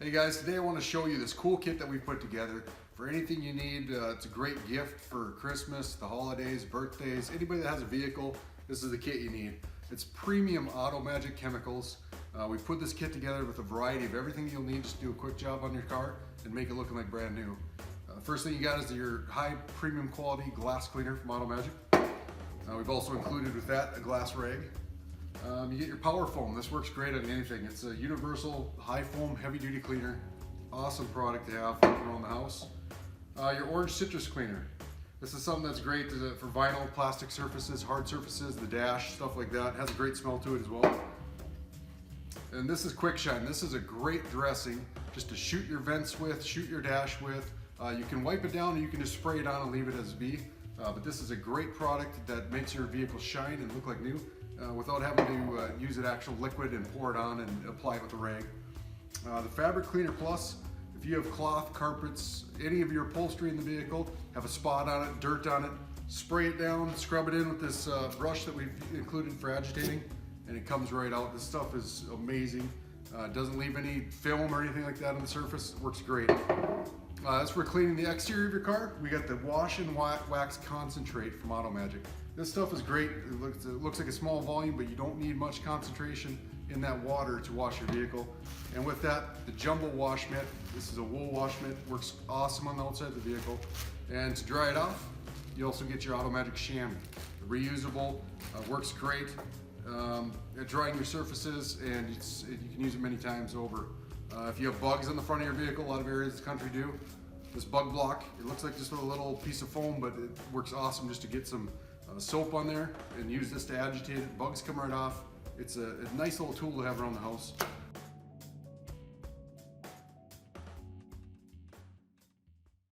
Hey guys, today I want to show you this cool kit that we put together for anything you need. It's a great gift for Christmas, the holidays, birthdays, anybody that has a vehicle, this is the kit you need. It's premium Auto Magic chemicals. We put this kit together with a variety of everything you'll need just to do a quick job on your car and make it look like brand new. First thing you got is your high premium quality glass cleaner from Auto Magic. We've also included with that a glass rag. You get your power foam. This works great on anything. It's a universal high foam heavy duty cleaner. Awesome product to have around the house. Your orange citrus cleaner. This is something that's great for vinyl, plastic surfaces, hard surfaces, the dash, stuff like that. It has a great smell to it as well. And this is Quick Shine. This is a great dressing just to shoot your vents with, shoot your dash with. You can wipe it down or you can just spray it on and leave it as be. But this is a great product that makes your vehicle shine and look like new without having to use an actual liquid and pour it on and apply it with a rag. The Fabric Cleaner Plus, if you have cloth, carpets, any of your upholstery in the vehicle, have a spot on it, dirt on it, spray it down, scrub it in with this brush that we've included for agitating, and it comes right out. This stuff is amazing. It doesn't leave any film or anything like that on the surface. It works great. As for cleaning the exterior of your car, we got the Wash and Wax Concentrate from Auto Magic. This stuff is great. It looks like a small volume, but you don't need much concentration in that water to wash your vehicle. And with that, the Jumbo Wash Mitt. This is a wool wash mitt. Works awesome on the outside of the vehicle. And to dry it off, you also get your Auto Magic Chamois. Reusable, works great at drying your surfaces, and you can use it many times over. If you have bugs on the front of your vehicle, a lot of areas of the country do, this bug block, it looks like just a little piece of foam, but it works awesome just to get some soap on there and use this to agitate it. Bugs come right off. It's a nice little tool to have around the house.